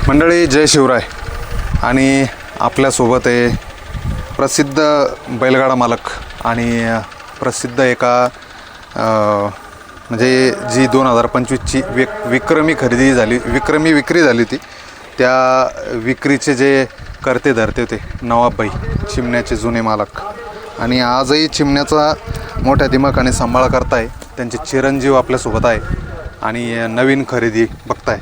मंडळी जय शिवराय. आणि आपल्यासोबत आहे प्रसिद्ध बैलगाडा मालक आणि प्रसिद्ध एका म्हणजे जी 2025ची विक्रमी खरेदी झाली, विक्रमी विक्री झाली होती, त्या विक्रीचे जे करते धरते होते नवाबभाई चिमण्याचे जुने मालक. आणि आजही चिमण्याचा मोठ्या दिमाखाने सांभाळ करताय. त्यांचे चिरंजीव आपल्यासोबत आहे आणि नवीन खरेदी बघताय.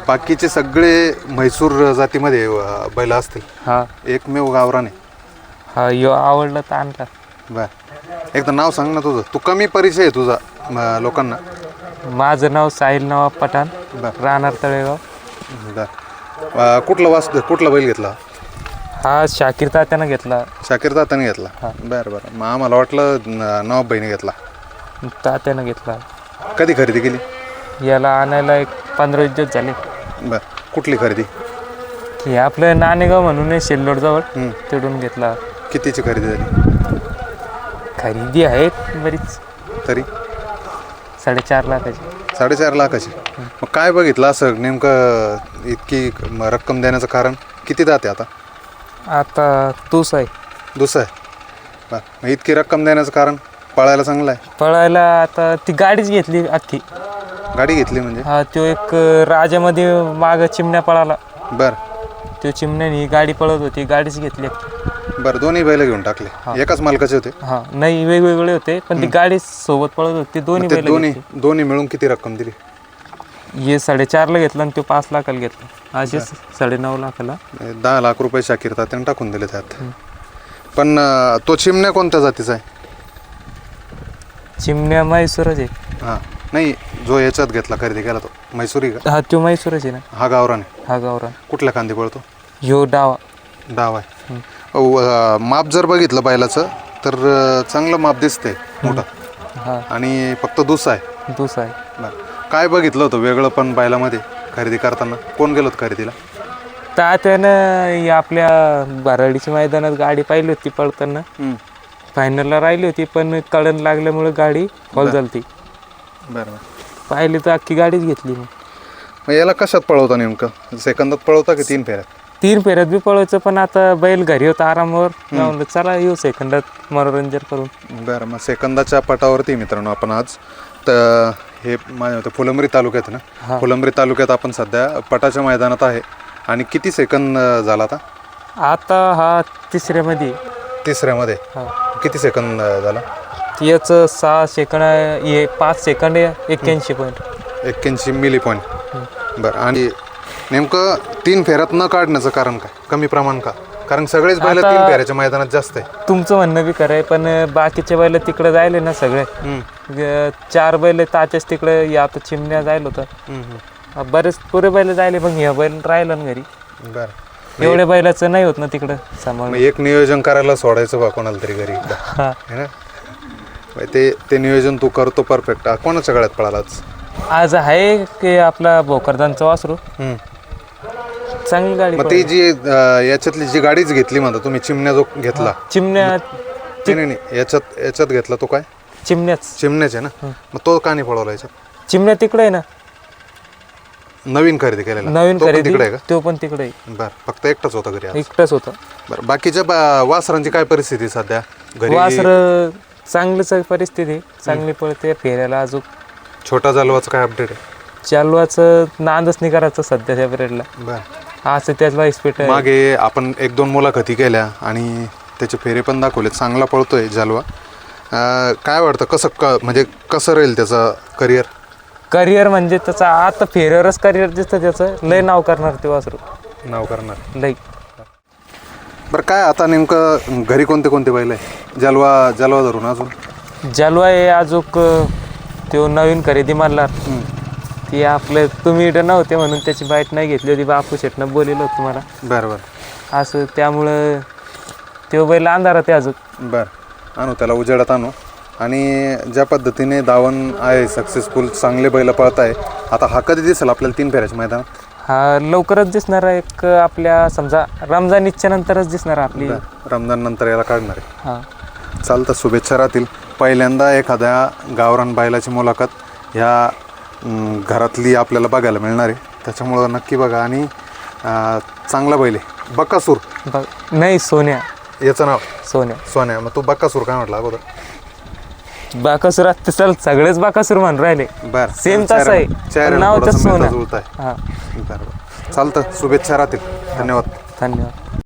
बाकीचे सगळे म्हैसूर जातीमध्ये बैल असतील. हा एकमेव गावराने. हा यो आवडलं तर आणला. बर एकदा नाव सांग ना तुझं. तू कमी परिचय आहे तुझा लोकांना. माझं नाव साहिल नवाब पठाण, राहणार तळेगाव. बर कुठला बैल घेतला? हा शाकीर तात्यानं घेतला. शाकीर तात्याने घेतला. बरं बरं. मग आम्हाला वाटलं नवाबभाईने घेतला. तात्यानं घेतला. कधी खरेदी केली? याला आणायला एक 15-20 दिवस झाले. बर कुठली खरेदी? हे आपलं नाणेगाव म्हणून आहे शेल्लोडजवळ, तिकडून घेतला. कितीची खरेदी झाली? खरेदी आहे बरीच, तरी 4.5 लाखाची. 4.5 लाखाची. मग काय बघितलं असं नेमकं इतकी रक्कम देण्याचं कारण? किती दाते आता? आता तूच आहे. दुसरं आहे. बरं मग इतकी रक्कम देण्याचं कारण? पळायला चांगलं आहे. पळायला आता ती गाडीच घेतली अख्खी. गाडी घेतली म्हणजे? हा तो एक राजामध्ये माग चिमण्या पळाला. बरं. तो चिमण्याने ही गाडी पळत होती, गाडीच घेतली. बरं दोन्ही बैल घेऊन टाकले? एकाच मालकाचे होते? हा नाही, वेगवेगळे होते पण ती गाडी सोबत पळत होती. दोन्ही बैल दोन्ही मिळून किती रक्कम दिली? हे 4.5 ला घेतला आणि तो 5 लाखाला घेतला. असे 9.5 लाखाला 10 लाख रुपये शाकीर तात्याने टाकून दिले त्यात. पण तो चिमण्या कोणत्या जातीचा आहे? चिमण्या म्हैसूरच आहे. हां नाही, जो याच्यात घेतला खरेदी केला तो म्हैसूरी का? हा तो म्हैसूरच आहे ना. हा गावरान आहे? हा गावरान. कुठल्या खांदी पळतो? ह्यो डावा. डाव आहे. माप जर बघितलं बैलाचं तर चांगलं माप दिसतंय मोठं. हा आणि फक्त दुसरा आहे. दुसरा आहे. बरं काय बघितलं होतं वेगळं पण बैलामध्ये खरेदी करताना? कोण गेलो होतं खरेदीला? तात्यानं आपल्या बाराडीच्या मैदानात गाडी पाहिली होती पळताना. फायनलला राहिली होती पण कळण लागल्यामुळे गाडी फॉल झाली ती. बरं. पाहिली तर अख्खी गाडीच घेतली. मग याला कशात पळवता नेमकं? सेकंदात पळवता की 3 फेऱ्यात? 3 फेऱ्यात बी पळवायचं पण आता बैल घरी होता आरामावर. म्हणलं चला येऊ सेकंदात मनोरंजन करून. बरं मग सेकंदाच्या पटावरती मित्रांनो आपण आज तर हे माझ्या होतं फुलंब्री तालुक्यात ना. फुलंब्री तालुक्यात आपण सध्या पटाच्या मैदानात आहे. आणि किती सेकंद झाला आता? आता हा तिसऱ्यामध्ये. तिसऱ्यामध्ये किती सेकंद झाला? याचं 6 सेकंड आहे, 5 सेकंड आहे, 81 पॉईंट. 81 milli point. बरं आणि नेमकं 3 फेऱ्यात न काढण्याचं कारण काय? कमी प्रमाण का? कारण सगळेच बैल 3 फेऱ्याच्या मैदानात जास्त आहे. तुमचं म्हणणं बी खरं आहे पण बाकीचे बैल तिकडे जायले ना सगळे. 4 बैल तात्याच तिकडे आता चिमण्या जायला होतं. बरेच पुरे बैल जायले पण ह्या बैल राहिलं ना घरी. बरं एवढ्या बैलाचं नाही होत ना तिकडं सांभाळ. एक नियोजन करायला सोडायचं बा कोणाला तरी घरी हा है ना. ते नियोजन तू करतो परफेक्ट. कोणाच्या गळ्यात पळालाच आज आहे की आपला भोकरदानचं वासरू. चांगली गाडी. मग ती जी याच्यातली जी गाडीच घेतली म्हणता तुम्ही, चिमण्या जो घेतला? चिमण्या नाही याच्यात घेतला तो काय? चिमण्याचे ना. मग तो का नाही पळवला याच्यात? चिमण्या तिकडे आहे ना. नवीन खरेदी केलेला? नवीन खरेदी तिकडे आहे का? तो पण तिकडे आहे. बरं फक्त एकटाच होता घरी? एकटाच होता. बरं बाकीच्या वासरांची काय परिस्थिती सध्या घरी? वासर चांगलीच परिस्थिती, चांगली पळते फेऱ्याला. अजून छोटा जालवाचं काय अपडेट आहे? चालवाचं नांदच नाही करायचं सध्याच्या पिरियडला. बरं असं त्याचा स्पीड. मागे आपण 1-2 मुलाखती केल्या आणि त्याचे फेरे पण दाखवले. चांगला पळतोय जालवा. काय वाटतं म्हणजे कसं राहील त्याचं करिअर म्हणजे त्याचा आता फेऱ्यावरच करिअर दिसतं त्याचं. लय नाव करणार ते वासरू. नाव करणार लय. बरं काय आता नेमकं घरी कोणते बैल आहे? जालवा धरून अजून जालवा आहे. अजून तो नवीन खरेदी मारला ती आपलं तुम्ही इथं नव्हते म्हणून त्याची बाईट नाही घेतली होती. बापू शेटनं बोललेलं होतं तुम्हाला. बरं असं त्यामुळं तो बैल अंधारात आहे अजून. बरं आणू त्याला उजेडात आणू. आणि ज्या पद्धतीने दावण आहे सक्सेसफुल, चांगले बैल पळत आहे. आता हा कधी दिसेल आपल्याला 3 फेऱ्याच्या मैदानात? हा लवकरच दिसणार आहे. एक आपल्या समजा रमजान ईदच्या नंतरच दिसणार आपली. रमजान नंतर याला काढणार आहे. हां चालतं. शुभेच्छा राहतील. पहिल्यांदा एखाद्या गावरान बैलाची मुलाखत ह्या घरातली आपल्याला बघायला मिळणार आहे. त्याच्यामुळं नक्की बघा. आणि चांगला बैल आहे. बकासूर नाही, सोन्या. याचं नाव सोन्या. सोन्या. मग तू बकासूर काय म्हटला अगोदर? बाकासूर आता चल सगळेच बाकासूर म्हणून राहिले. बर, सेम तसं आहे, नाव तर सोन्या. हा, बरं, चालतं. शुभेच्छा राहतील. धन्यवाद. धन्यवाद.